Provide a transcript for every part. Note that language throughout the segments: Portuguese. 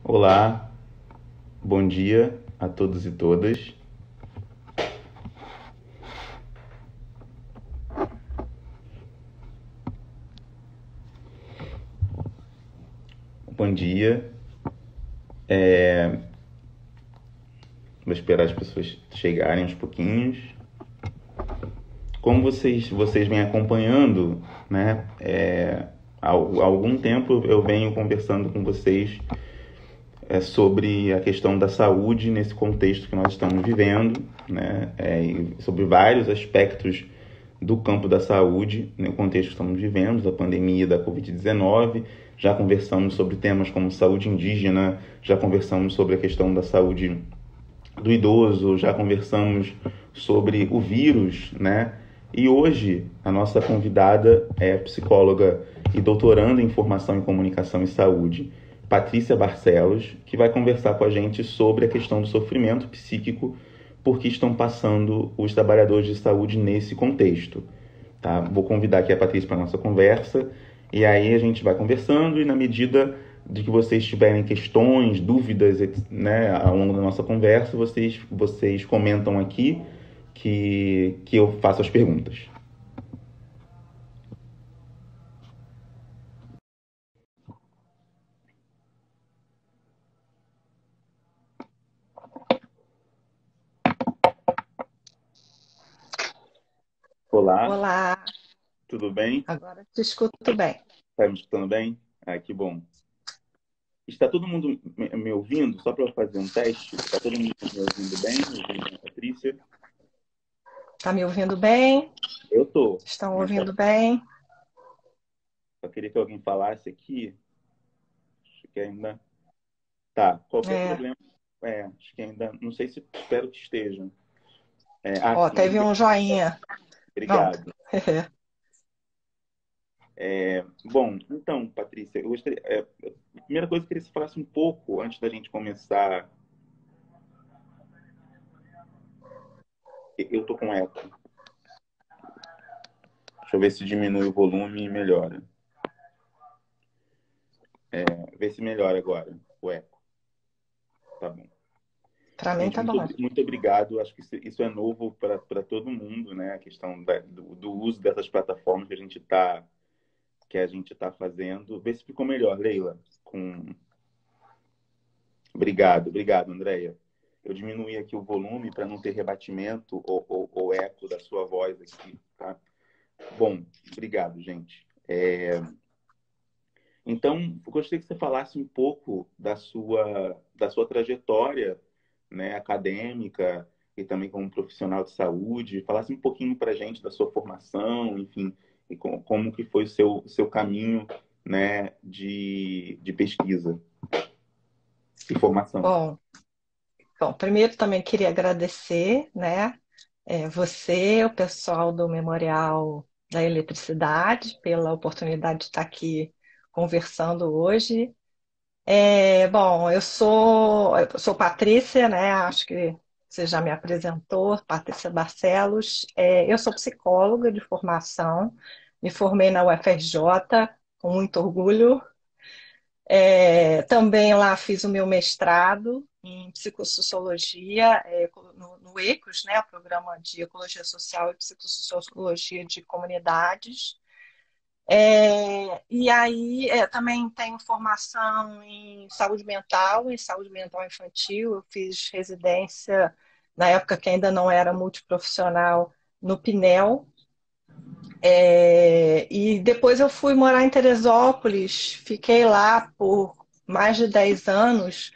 Olá, bom dia a todos e todas. Bom dia. Vou esperar as pessoas chegarem aos pouquinhos. Como vocês vêm acompanhando, né? Há algum tempo eu venho conversando com vocês sobre a questão da saúde nesse contexto que nós estamos vivendo, né? E sobre vários aspectos do campo da saúde, no contexto que estamos vivendo, da pandemia da Covid-19. Já conversamos sobre temas como saúde indígena, já conversamos sobre a questão da saúde do idoso, já conversamos sobre o vírus, né? E hoje a nossa convidada é psicóloga e doutoranda em formação em comunicação e saúde, Patrícia Barcelos, que vai conversar com a gente sobre a questão do sofrimento psíquico por que estão passando os trabalhadores de saúde nesse contexto. Tá? Vou convidar aqui a Patrícia para a nossa conversa, e aí a gente vai conversando, e na medida de que vocês tiverem questões, dúvidas, né, ao longo da nossa conversa, vocês comentam aqui que eu faço as perguntas. Olá, Olá, tudo bem? agora te escuto bem. Está me escutando bem? Ah, que bom. Está todo mundo me ouvindo? Só para fazer um teste. Está todo mundo me ouvindo bem? Me ouvindo a Patrícia? Tá me ouvindo bem? Eu tô, Estão mas ouvindo bem? só queria que alguém falasse aqui. Acho que ainda. Tá, qualquer É. problema. Acho que ainda. Não sei se espero que esteja. Ó, Sim, teve um joinha. Pronto. obrigado. Bom, então, Patrícia, eu gostaria. A primeira coisa, eu queria que você falasse um pouco, antes da gente começar. Eu tô com eco. Deixa eu ver se diminui o volume e melhora. Vê se melhora agora o eco. Tá bom. Para mim Gente, tá bom. muito obrigado. Acho que isso é novo para todo mundo, né? A questão do uso dessas plataformas que a gente tá fazendo. Vê se ficou melhor, Leila. Obrigado, Andréia. Eu diminuí aqui o volume para não ter rebatimento ou eco da sua voz aqui, tá? Bom, obrigado, gente. Então, eu gostaria que você falasse um pouco da sua trajetória, né, acadêmica e também como profissional de saúde. Falasse um pouquinho para a gente da sua formação, enfim, e como que foi o seu caminho, né, de pesquisa e formação. Bom, primeiro também queria agradecer, né, você, o pessoal do Memorial da Eletricidade, pela oportunidade de estar aqui conversando hoje. Bom, eu sou Patrícia, né? Acho que você já me apresentou, Patrícia Barcelos. Eu sou psicóloga de formação, me formei na UFRJ com muito orgulho. Também lá fiz o meu mestrado em psicossociologia, no ECOS, né? O Programa de Ecologia Social e Psicossociologia de Comunidades. E aí também tenho formação em saúde mental infantil. Eu fiz residência na época que ainda não era multiprofissional no Pinel. E depois eu fui morar em Teresópolis, fiquei lá por mais de 10 anos,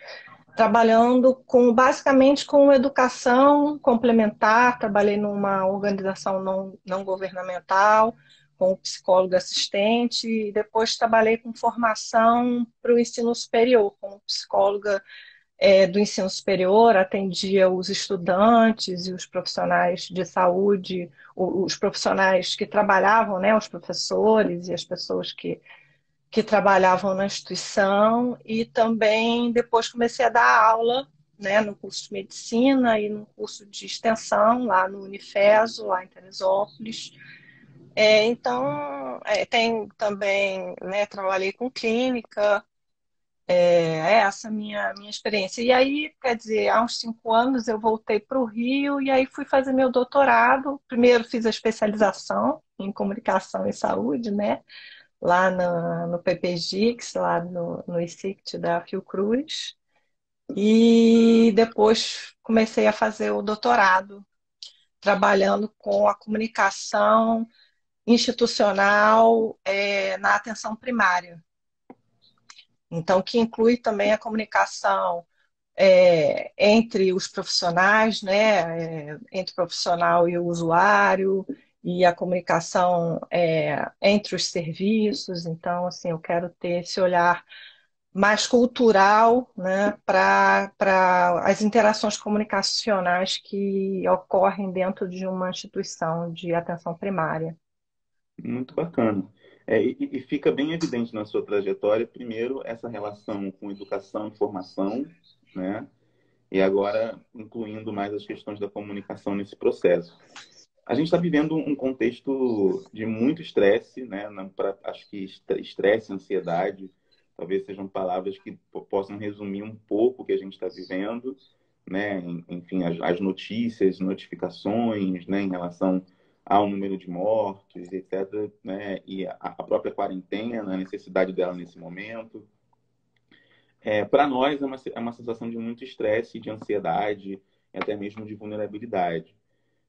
trabalhando basicamente com educação complementar. Trabalhei numa organização não governamental, como psicóloga assistente, e depois trabalhei com formação para o ensino superior, como psicóloga do ensino superior, atendia os estudantes e os profissionais de saúde, os profissionais que trabalhavam, né, os professores e as pessoas que trabalhavam na instituição, e também depois comecei a dar aula, né, no curso de medicina e no curso de extensão lá no Unifeso, lá em Teresópolis. Então, tem também, né, trabalhei com clínica, É essa a minha experiência. E aí, quer dizer, há uns 5 anos eu voltei para o Rio e aí fui fazer meu doutorado. Primeiro fiz a especialização em comunicação e saúde, né? Lá no PPGIX, lá no ICICT da Fiocruz. E depois comecei a fazer o doutorado, trabalhando com a comunicação institucional, na atenção primária. Então, que inclui também a comunicação entre os profissionais, né, entre o profissional e o usuário, e a comunicação entre os serviços. Então, assim, eu quero ter esse olhar mais cultural, né, para as interações comunicacionais que ocorrem dentro de uma instituição de atenção primária. Muito bacana. E fica bem evidente na sua trajetória, primeiro, essa relação com educação e formação, né? E agora incluindo mais as questões da comunicação nesse processo. A gente está vivendo um contexto de muito estresse, né? Acho que estresse, ansiedade, talvez sejam palavras que possam resumir um pouco o que a gente está vivendo, né? Enfim, as notícias, notificações, né? Em relação ao número de mortes, etc., né? E a própria quarentena, a necessidade dela nesse momento. Para nós é uma sensação de muito estresse, de ansiedade e até mesmo de vulnerabilidade.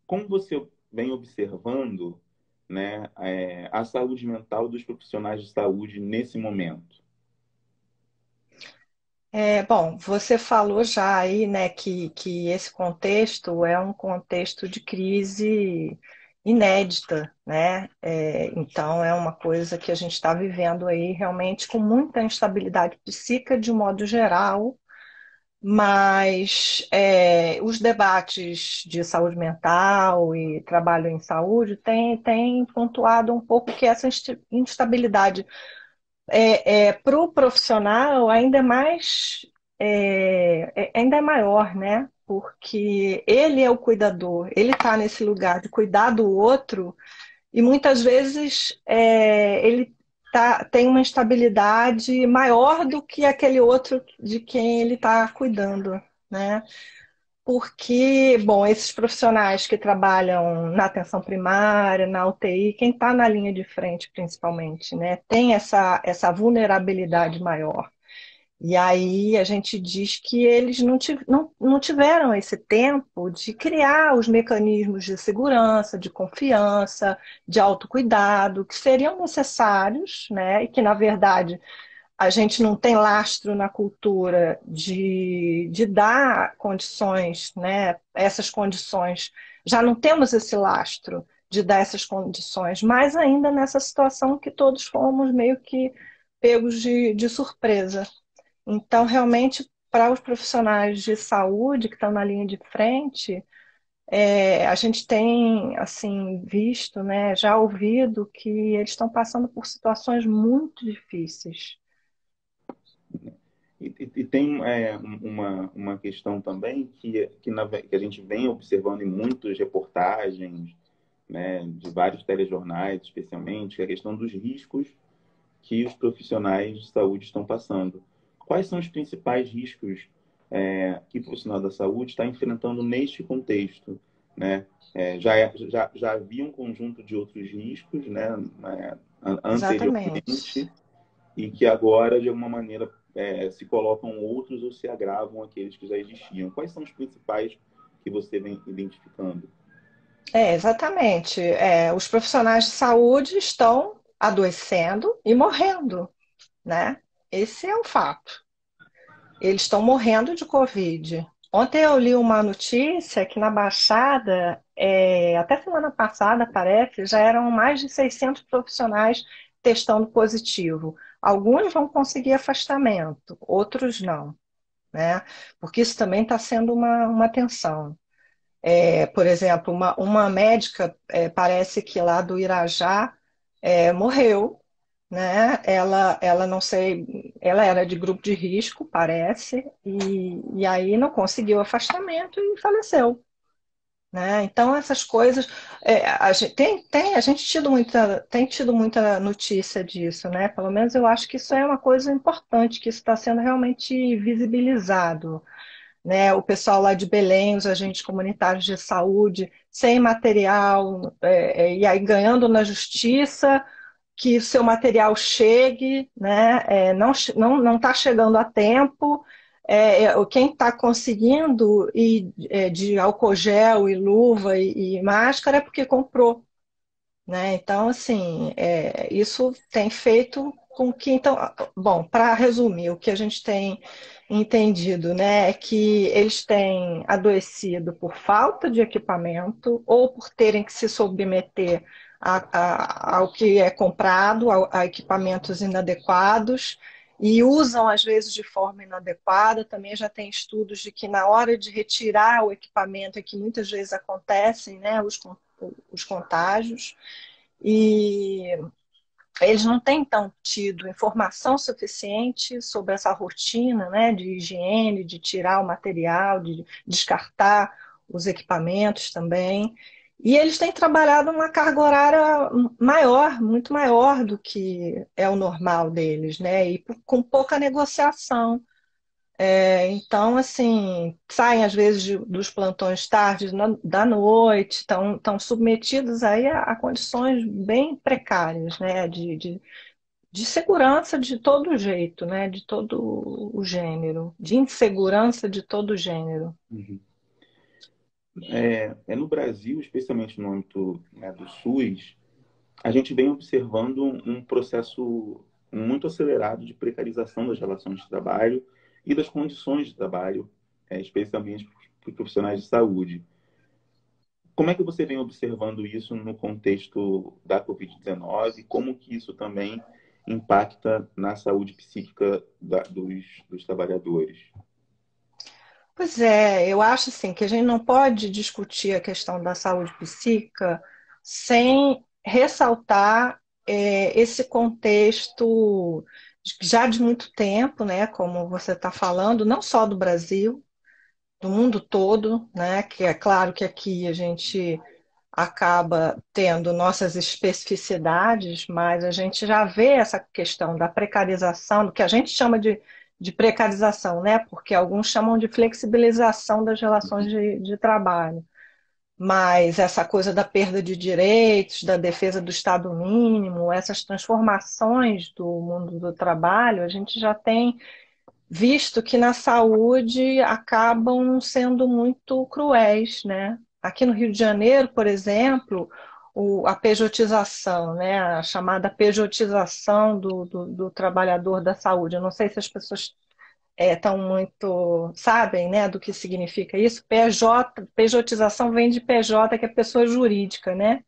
Como você vem observando, né, a saúde mental dos profissionais de saúde nesse momento? Bom, você falou já aí, né, que esse contexto é um contexto de crise inédita, né? Então é uma coisa que a gente está vivendo aí realmente com muita instabilidade psíquica de um modo geral, mas os debates de saúde mental e trabalho em saúde têm pontuado um pouco que essa instabilidade para o profissional ainda é mais ainda é maior, né? Porque ele é o cuidador, ele está nesse lugar de cuidar do outro e muitas vezes ele tem uma instabilidade maior do que aquele outro de quem ele está cuidando, né? Porque, bom, esses profissionais que trabalham na atenção primária, na UTI, quem está na linha de frente principalmente, né, tem essa vulnerabilidade maior. E aí a gente diz que eles não tiveram esse tempo de criar os mecanismos de segurança, de confiança, de autocuidado, que seriam necessários, né, e que, na verdade, a gente não tem lastro na cultura de dar condições, né? Essas condições, já não temos esse lastro de dar essas condições, mas ainda nessa situação que todos fomos meio que pegos de surpresa. Então, realmente, para os profissionais de saúde que estão na linha de frente, a gente tem assim visto, né, já ouvido que eles estão passando por situações muito difíceis. E tem uma questão também que a gente vem observando em muitas reportagens, né, de vários telejornais, especialmente, que é a questão dos riscos que os profissionais de saúde estão passando. Quais são os principais riscos que o profissional da saúde está enfrentando neste contexto, né? Já havia um conjunto de outros riscos, né, Exatamente. anteriormente, e que agora, de alguma maneira, se colocam outros ou se agravam aqueles que já existiam. Quais são os principais que você vem identificando? Exatamente. Os profissionais de saúde estão adoecendo e morrendo, né? Esse é o fato. Eles estão morrendo de Covid. Ontem eu li uma notícia que na Baixada, até semana passada, parece, já eram mais de 600 profissionais testando positivo. Alguns vão conseguir afastamento, outros não, né? Porque isso também está sendo uma tensão. Por exemplo, uma médica, parece que lá do Irajá, morreu, né? Ela não sei, ela era de grupo de risco, parece, e aí não conseguiu afastamento e faleceu. né? Então, essas coisas, a gente tem tido muita notícia disso, né? Pelo menos eu acho que isso é uma coisa importante, que isso está sendo realmente visibilizado, né? O pessoal lá de Belém, os agentes comunitários de saúde, sem material, e aí ganhando na justiça, que o seu material chegue, né? Não está chegando a tempo. Quem está conseguindo de álcool gel e luva e máscara é porque comprou, né? Então, assim, isso tem feito com que, então, bom, para resumir, o que a gente tem entendido, né, é que eles têm adoecido por falta de equipamento ou por terem que se submeter ao que é comprado, a equipamentos inadequados. E usam, às vezes, de forma inadequada. Também já tem estudos de que, na hora de retirar o equipamento, é que muitas vezes acontecem, né, os contágios. E eles não têm, então, tido informação suficiente sobre essa rotina, né, de higiene, de tirar o material, de descartar os equipamentos também. E eles têm trabalhado uma carga horária maior, muito maior do que é o normal deles, né, e com pouca negociação. Então, assim, saem às vezes dos plantões tarde da noite, estão submetidos aí a condições bem precárias, né? De segurança de todo jeito, né? De todo o gênero, de insegurança de todo gênero. Uhum. No Brasil, especialmente no âmbito, né, do SUS, a gente vem observando um processo muito acelerado de precarização das relações de trabalho e das condições de trabalho, especialmente para os profissionais de saúde. Como é que você vem observando isso no contexto da Covid-19? Como que isso também impacta na saúde psíquica dos trabalhadores? Pois é, eu acho assim que a gente não pode discutir a questão da saúde psíquica sem ressaltar esse contexto já de muito tempo, né, como você está falando, não só do Brasil, do mundo todo, né, que é claro que aqui a gente acaba tendo nossas especificidades, mas a gente já vê essa questão da precarização, do que a gente chama de precarização, né? Porque alguns chamam de flexibilização das relações de trabalho. Mas essa coisa da perda de direitos, da defesa do Estado mínimo, essas transformações do mundo do trabalho, a gente já tem visto que na saúde acabam sendo muito cruéis, né? Aqui no Rio de Janeiro, por exemplo, a pejotização, né? A chamada pejotização do trabalhador da saúde. Eu não sei se as pessoas estão muito, sabem, né, do que significa isso. Pejotização vem de PJ, que é pessoa jurídica, né?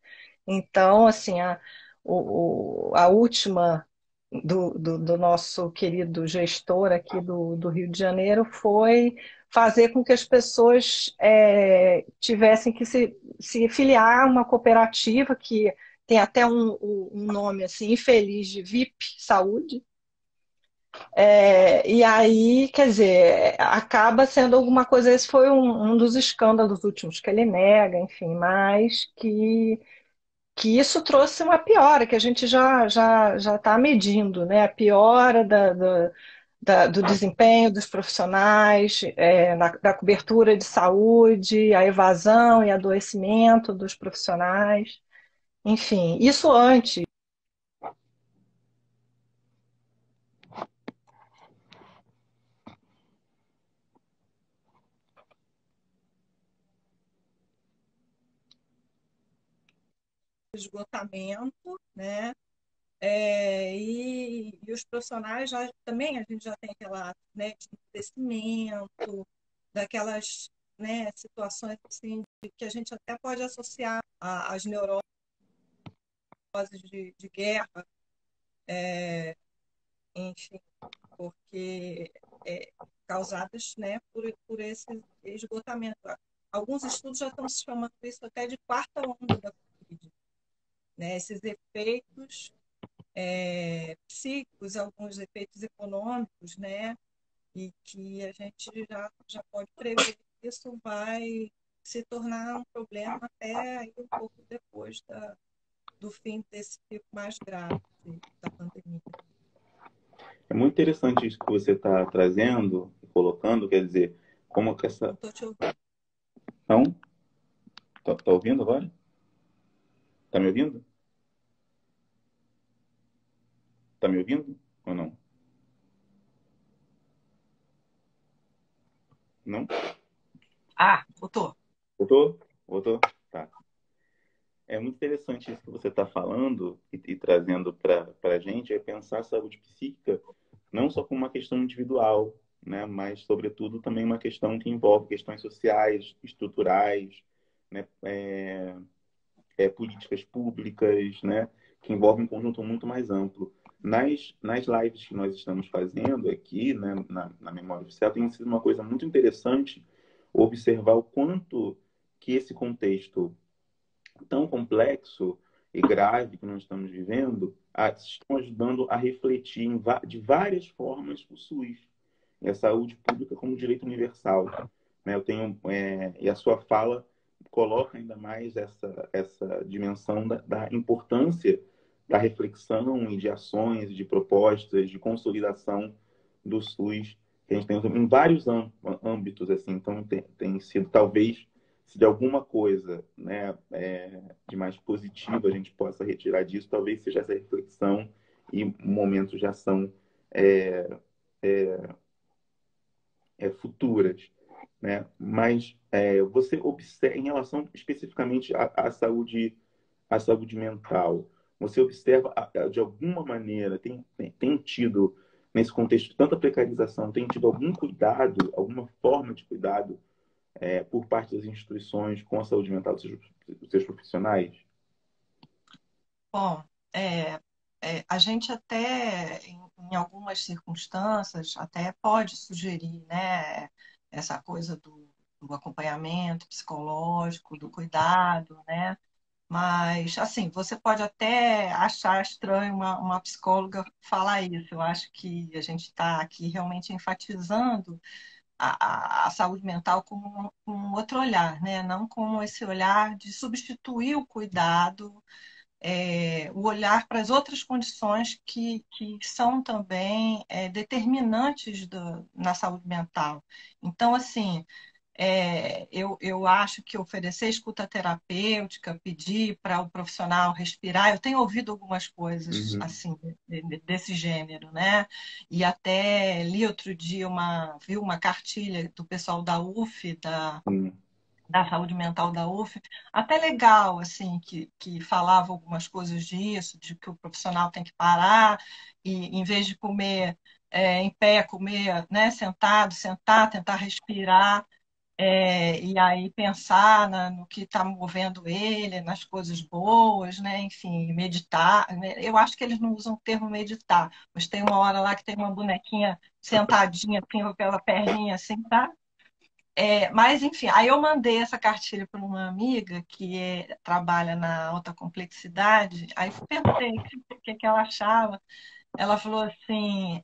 Então, assim, a última do nosso querido gestor aqui do Rio de Janeiro foi fazer com que as pessoas tivessem que se filiar a uma cooperativa que tem até um nome assim infeliz de VIP Saúde. E aí, quer dizer, acaba sendo alguma coisa. Esse foi um dos escândalos últimos que ele nega, enfim, mas que isso trouxe uma piora, que a gente já está medindo, né? A piora do desempenho dos profissionais, da cobertura de saúde, a evasão e adoecimento dos profissionais. Enfim, isso antes do esgotamento, né? E os profissionais também a gente já tem relatos, né, de crescimento, daquelas, né, situações assim, que a gente até pode associar às neuroses de guerra, enfim, porque é, causadas, né, por esse esgotamento. Alguns estudos já estão se chamando isso até de quarta onda da Covid, né? Esses efeitos psíquicos, alguns efeitos econômicos, né? E que a gente já pode prever que isso vai se tornar um problema até aí um pouco depois do fim desse pico mais grave da pandemia. É muito interessante isso que você está trazendo e colocando, quer dizer, como que Não essa... estou te ouvindo. Não? Tá ouvindo agora? Tá me ouvindo? Tá me ouvindo ou não? Não? Ah, voltou. Voltou? Voltou? Tá. É muito interessante isso que você está falando e trazendo para a gente, é pensar a saúde psíquica não só como uma questão individual, né, mas, sobretudo, também uma questão que envolve questões sociais, estruturais, né, políticas públicas, né, que envolvem um conjunto muito mais amplo. Nas lives que nós estamos fazendo aqui, né, na Memória Oficial, tem sido uma coisa muito interessante observar o quanto que esse contexto tão complexo e grave que nós estamos vivendo estão ajudando a refletir de várias formas o SUS e a saúde pública como direito universal. Né? E a sua fala coloca ainda mais essa dimensão da importância da reflexão e de ações, de propostas, de consolidação do SUS que a gente tem em vários âmbitos. Assim. Então, tem sido, talvez, se de alguma coisa, né, de mais positivo a gente possa retirar disso, talvez seja essa reflexão e momentos de ação é, futuras, né? Mas você observa, em relação especificamente à saúde mental, você observa de alguma maneira, tem tido, nesse contexto de tanta precarização, tem tido algum cuidado, alguma forma de cuidado por parte das instituições com a saúde mental dos seus profissionais? Bom, é, a gente até, em algumas circunstâncias, até pode sugerir, né, essa coisa do acompanhamento psicológico, do cuidado, né? Mas, assim, você pode até achar estranho uma psicóloga falar isso. Eu acho que a gente está aqui realmente enfatizando a saúde mental como um outro olhar, né? Não como esse olhar de substituir o cuidado, o olhar para as outras condições que são também determinantes na saúde mental. Então, assim, eu acho que oferecer escuta terapêutica, pedir para o profissional respirar, eu tenho ouvido algumas coisas Uhum. assim desse gênero, né? E até li outro dia vi uma cartilha do pessoal da UF, Sim. da saúde mental da UF, até legal, assim, que falava algumas coisas disso, de que o profissional tem que parar e, em vez de comer em pé, comer, né, sentado, sentar, tentar respirar, e aí pensar no que está movendo ele, nas coisas boas, né? Enfim, meditar. Eu acho que eles não usam o termo meditar, mas tem uma hora lá que tem uma bonequinha sentadinha, assim, com aquela perninha assim, tá? Mas, enfim, aí eu mandei essa cartilha para uma amiga que trabalha na alta complexidade, aí perguntei o que ela achava. Ela falou assim: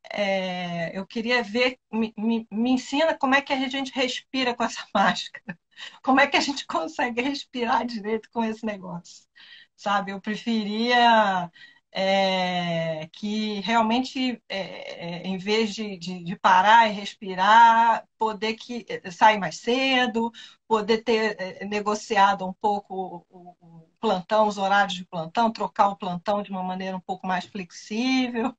eu queria ver, me ensina como é que a gente respira com essa máscara. Como é que a gente consegue respirar direito com esse negócio? Sabe, eu preferia que realmente, em vez de parar e respirar, poder sair mais cedo, poder ter negociado um pouco o plantão, os horários de plantão, trocar o plantão de uma maneira um pouco mais flexível,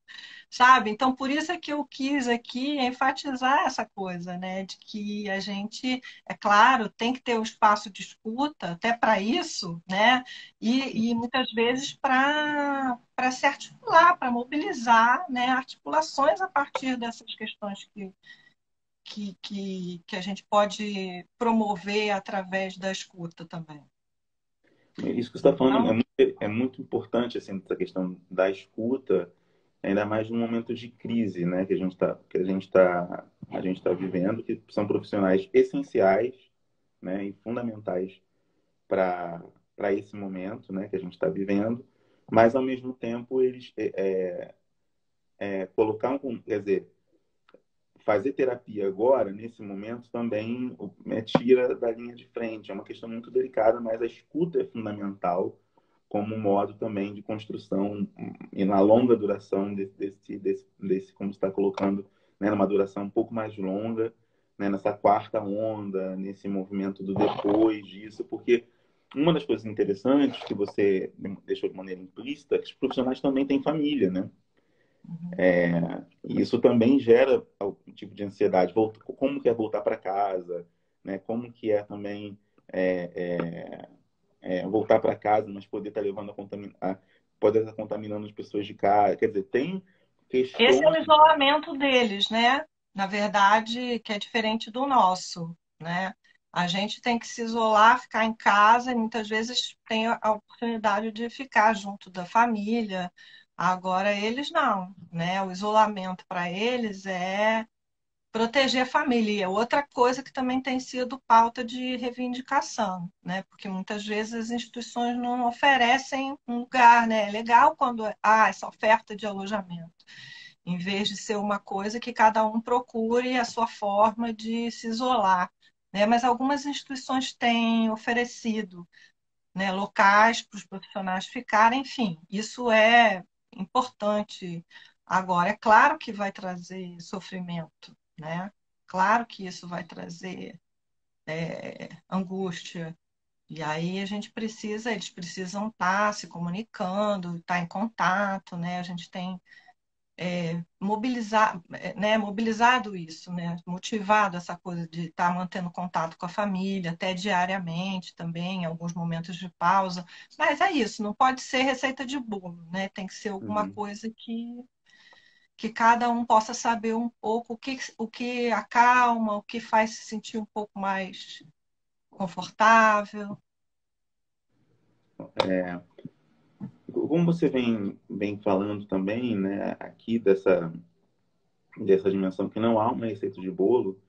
sabe? Então, por isso é que eu quis aqui enfatizar essa coisa, né? De que a gente, é claro, tem que ter o espaço de escuta, até para isso, né? E muitas vezes para se articular, para mobilizar, né? Articulações a partir dessas questões que a gente pode promover através da escuta também. Isso que você está falando Então, é muito importante, assim, essa questão da escuta, ainda mais num momento de crise, né, que a gente tá vivendo, que são profissionais essenciais, né, e fundamentais para esse momento, né, que a gente está vivendo, mas ao mesmo tempo eles colocar quer dizer, fazer terapia agora, nesse momento, também tira da linha de frente. É uma questão muito delicada, mas a escuta é fundamental como um modo também de construção e na longa duração como você está colocando, né, numa duração um pouco mais longa, né, nessa quarta onda, nesse movimento do depois disso, porque uma das coisas interessantes que você deixou de maneira implícita é que os profissionais também têm família, né? E isso também gera algum tipo de ansiedade. Como que é voltar para casa, né? Como que é também é, voltar para casa, mas poder estar levando poder estar contaminando as pessoas de casa. Quer dizer, tem Esse é o questões. isolamento deles, né? Na verdade, que é diferente do nosso, né? A gente tem que se isolar, ficar em casa, e muitas vezes tem a oportunidade de ficar junto da família. Agora, eles não, né? O isolamento para eles é proteger a família. E outra coisa que também tem sido pauta de reivindicação, né? Porque muitas vezes as instituições não oferecem um lugar, né? É legal quando há essa oferta de alojamento, em vez de ser uma coisa que cada um procure a sua forma de se isolar, né? Mas algumas instituições têm oferecido, né, locais para os profissionais ficarem, enfim, isso é importante. Agora, é claro que vai trazer sofrimento, né? Claro que isso vai trazer angústia. E aí a gente precisa, eles precisam estar se comunicando, estar em contato, né? A gente tem mobilizado isso, né? Motivado essa coisa de estar mantendo contato com a família, até diariamente também, em alguns momentos de pausa. Mas é isso, não pode ser receita de bolo, né? Tem que ser alguma Uhum. coisa que cada um possa saber um pouco o que acalma, o que faz se sentir um pouco mais confortável. Como você vem falando também, né, aqui dessa dimensão que não há uma receita de bolo,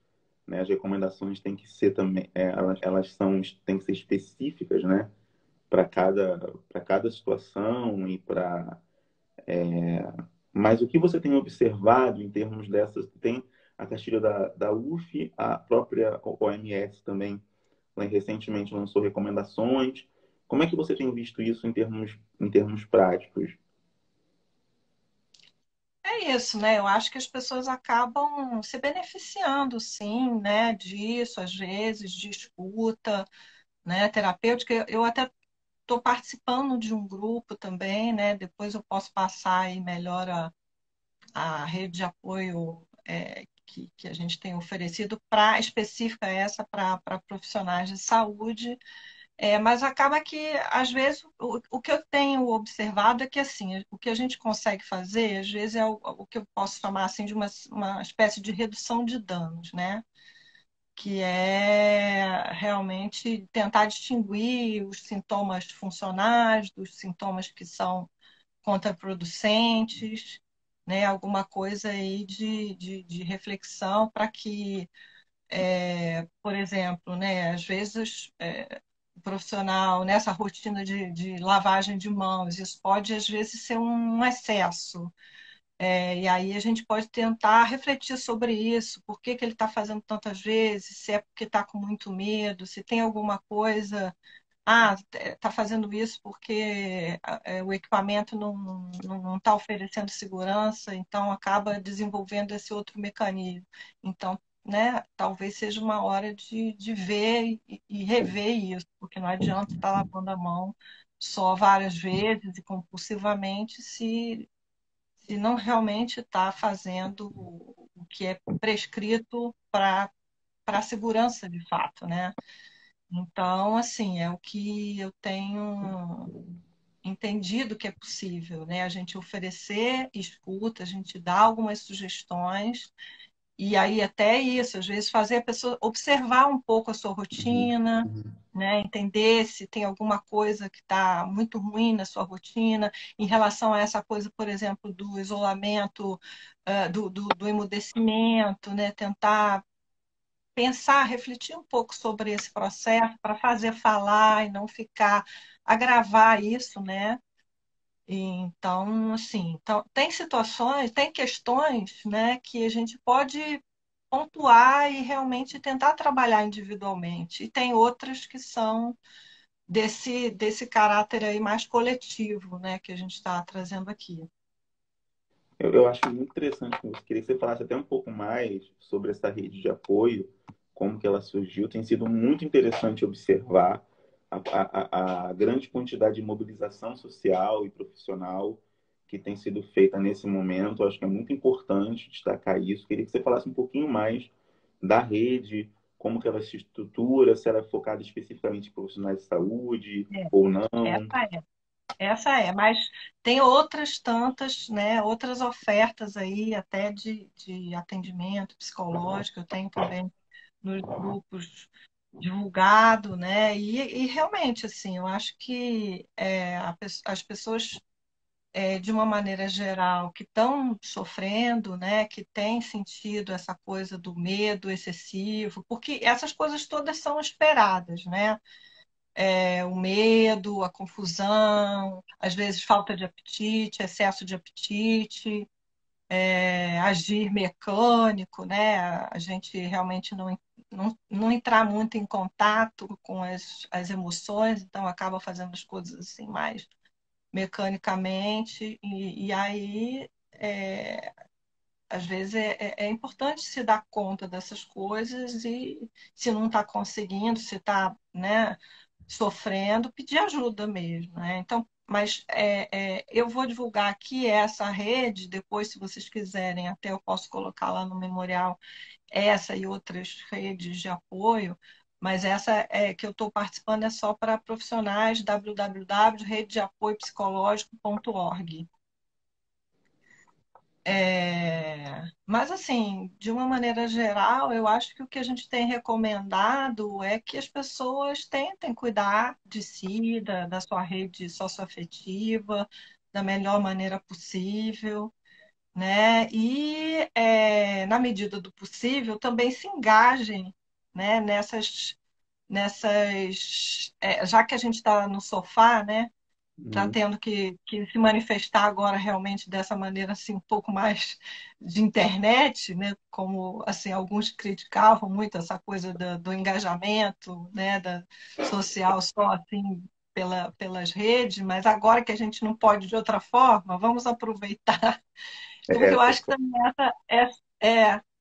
né, as recomendações têm que ser também, têm que ser específicas, né, para cada situação e para. Mas o que você tem observado em termos dessas, tem a cartilha da UF, a própria OMS também recentemente lançou recomendações. Como é que você tem visto isso em termos práticos? É isso, né? Eu acho que as pessoas acabam se beneficiando, sim, né, disso, às vezes, de escuta, né, terapêutica. Eu até estou participando de um grupo também, né? Depois eu posso passar aí melhor a rede de apoio que a gente tem oferecido para específica essa para profissionais de saúde. Mas acaba que, às vezes, o que eu tenho observado é que, assim, o que a gente consegue fazer, às vezes, é o que eu posso chamar, assim, de uma espécie de redução de danos, né? Que é realmente tentar distinguir os sintomas funcionais dos sintomas que são contraproducentes, né? Alguma coisa aí de reflexão para que, por exemplo, né, às vezes o profissional nessa rotina de lavagem de mãos, isso pode às vezes ser um excesso. E aí a gente pode tentar refletir sobre isso, por que que ele está fazendo tantas vezes, se é porque está com muito medo, se tem alguma coisa, está fazendo isso porque o equipamento não está oferecendo segurança, então acaba desenvolvendo esse outro mecanismo. Então, né, talvez seja uma hora de ver e rever isso, porque não adianta estar lavando a mão só várias vezes e compulsivamente se não realmente está fazendo o que é prescrito para a segurança de fato, né? Então, assim, é o que eu tenho entendido que é possível, né? A gente oferecer escuta, a gente dá algumas sugestões, e aí até isso, às vezes fazer a pessoa observar um pouco a sua Uhum. rotina, né? Entender se tem alguma coisa que está muito ruim na sua rotina, em relação a essa coisa, por exemplo, do isolamento, do emudecimento, né? Tentar pensar, refletir um pouco sobre esse processo para fazer falar e não ficar agravar isso, né? Então, assim, então, tem situações, tem questões, né, que a gente pode pontuar e realmente tentar trabalhar individualmente. E tem outras que são desse caráter aí mais coletivo, né, que a gente está trazendo aqui. Eu acho muito interessante. Eu queria que você falasse até um pouco mais sobre essa rede de apoio, como que ela surgiu. Tem sido muito interessante observar a grande quantidade de mobilização social e profissional que tem sido feita nesse momento. Eu acho que é muito importante destacar isso. Queria que você falasse um pouquinho mais da rede, como que ela se estrutura, se ela é focada especificamente em profissionais de saúde ou não. Essa é. Essa é, mas tem outras tantas, né, outras ofertas aí, até de atendimento psicológico, eu tenho também nos grupos divulgado, né, e realmente, assim, eu acho que as pessoas, de uma maneira geral, que estão sofrendo, né, que têm sentido essa coisa do medo excessivo, porque essas coisas todas são esperadas, né, o medo, a confusão, às vezes falta de apetite, excesso de apetite, agir mecânico, né? A gente realmente não entrar muito em contato com as emoções, então acaba fazendo as coisas assim mais mecanicamente, e aí às vezes é importante se dar conta dessas coisas e se não está conseguindo, se está, né, sofrendo, pedir ajuda mesmo, né? Então, mas eu vou divulgar aqui essa rede, depois, se vocês quiserem, até eu posso colocar lá no memorial essa e outras redes de apoio, mas essa que eu estou participando é só para profissionais, www.rededeapoiopsicológico.org. Mas, assim, de uma maneira geral, eu acho que o que a gente tem recomendado é que as pessoas tentem cuidar de si, da sua rede socioafetiva, da melhor maneira possível, né? E, na medida do possível, também se engajem, né, já que a gente está no sofá, né? Está Uhum. tendo que se manifestar agora realmente dessa maneira assim um pouco mais de internet, né? Como assim alguns criticavam muito essa coisa do engajamento, né? Da social só assim pelas redes, mas agora que a gente não pode de outra forma, vamos aproveitar, porque eu Essa, acho que também essa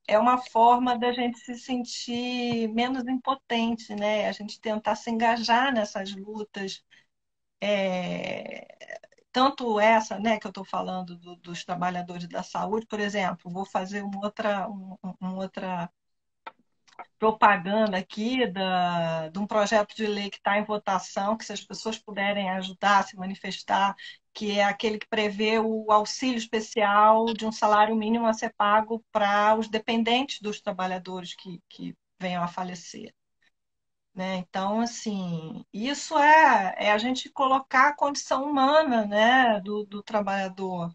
é uma forma da gente se sentir menos impotente, né? A gente tentar se engajar nessas lutas, tanto essa, né, que eu estou falando dos trabalhadores da saúde, por exemplo, vou fazer uma outra propaganda aqui de um projeto de lei que está em votação, que se as pessoas puderem ajudar a se manifestar, que é aquele que prevê o auxílio especial de um salário mínimo a ser pago para os dependentes dos trabalhadores que venham a falecer. Né? Então, assim, isso é a gente colocar a condição humana, né, do trabalhador,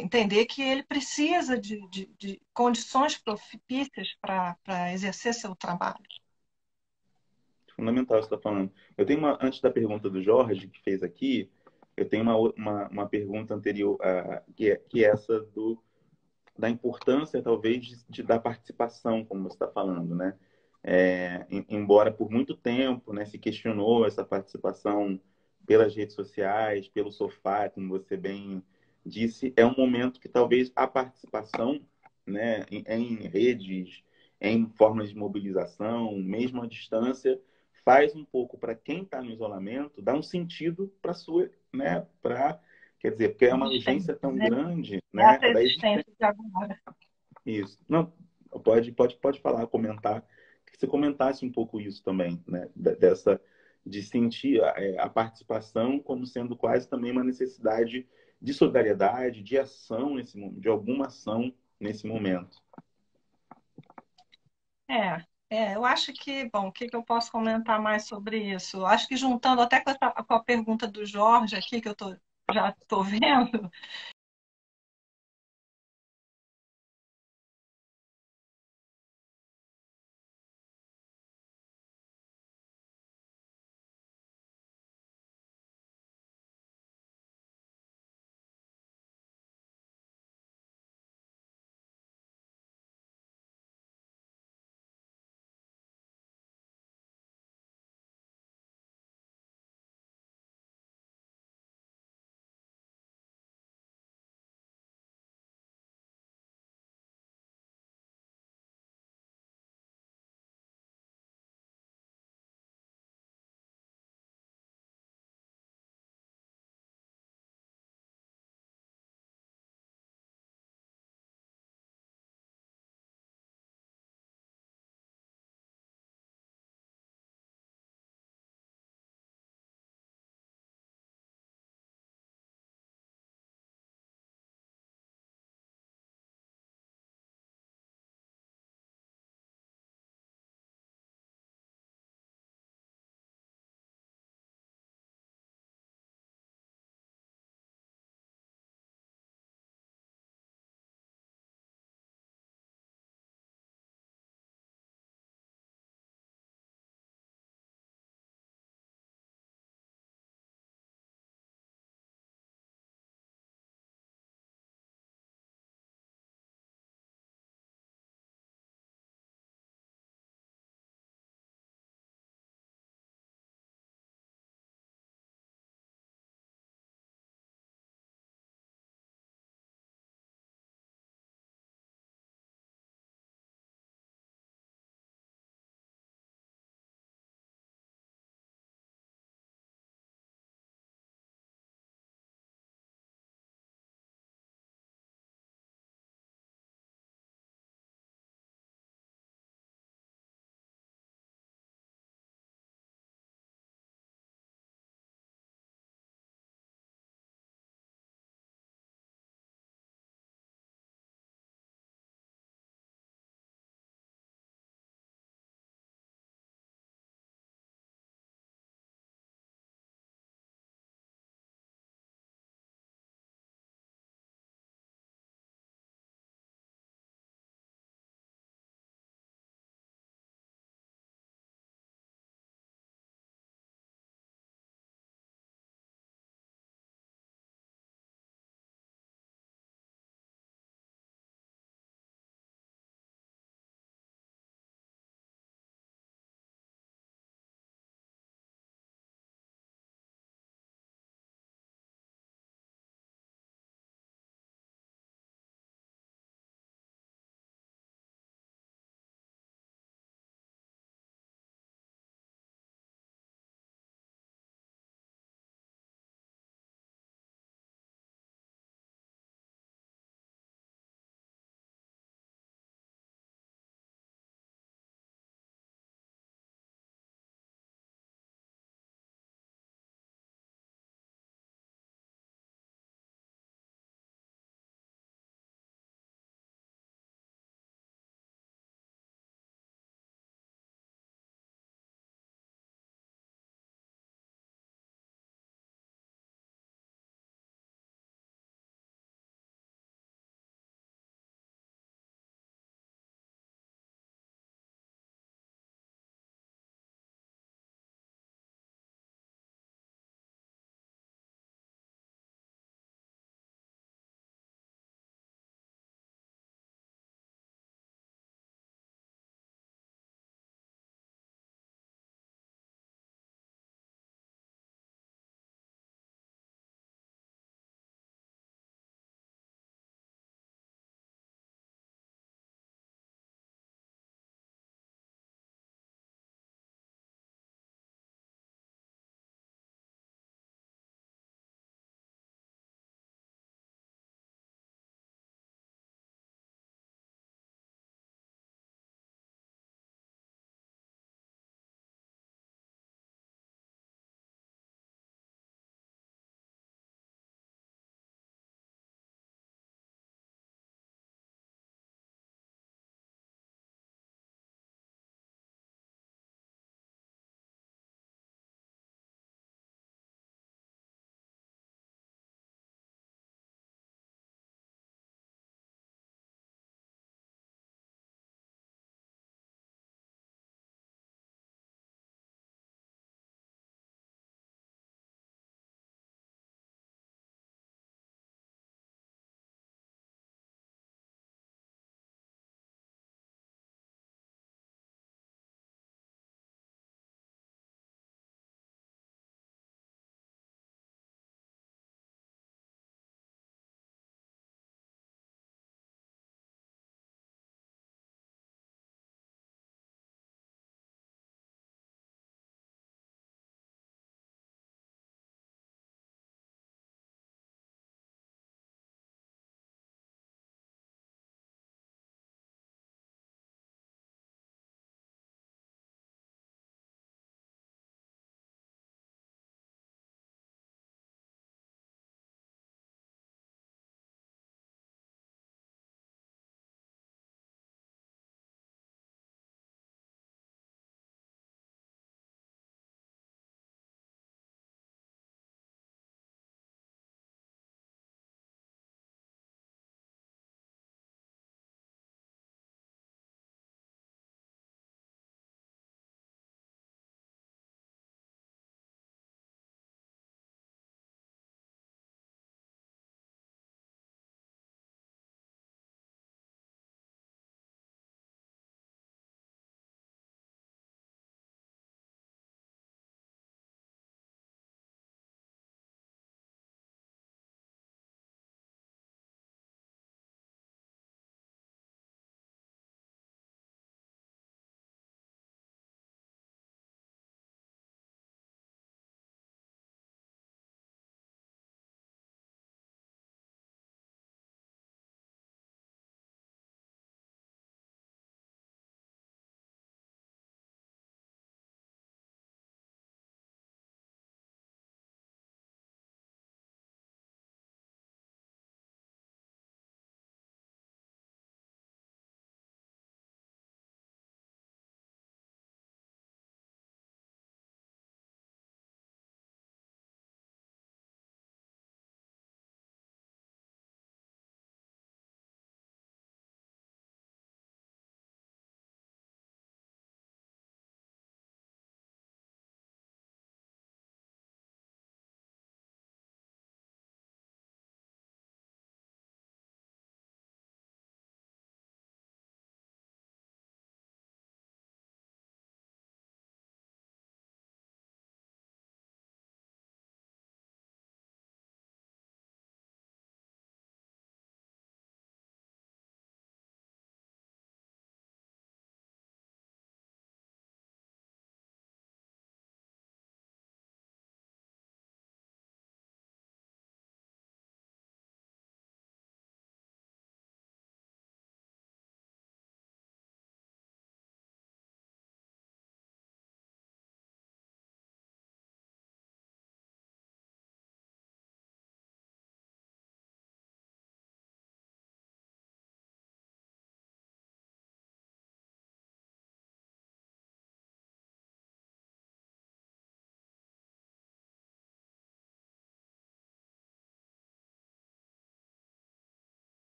entender que ele precisa de condições propícias para exercer seu trabalho. fundamental você está falando. Eu tenho uma, antes da pergunta do Jorge, que fez aqui, eu tenho uma pergunta anterior, que é essa da importância, talvez, da participação, como você está falando, né? Embora por muito tempo, né, se questionou essa participação pelas redes sociais, pelo sofá, como você bem disse, é um momento que talvez a participação, né, em redes, em formas de mobilização, mesmo à distância, faz um pouco para quem está no isolamento, dá um sentido para sua, né, para, quer dizer, porque é uma Existência, urgência tão né? grande, né, Essa da existência. existência de agora. Isso. Não, pode falar, comentar. Que você comentasse um pouco isso também, né? Dessa, de sentir a participação como sendo quase também uma necessidade de solidariedade, de ação de alguma ação nesse momento. Eu acho que, bom, o que eu posso comentar mais sobre isso? Eu acho que juntando até com a pergunta do Jorge aqui, que já estou vendo,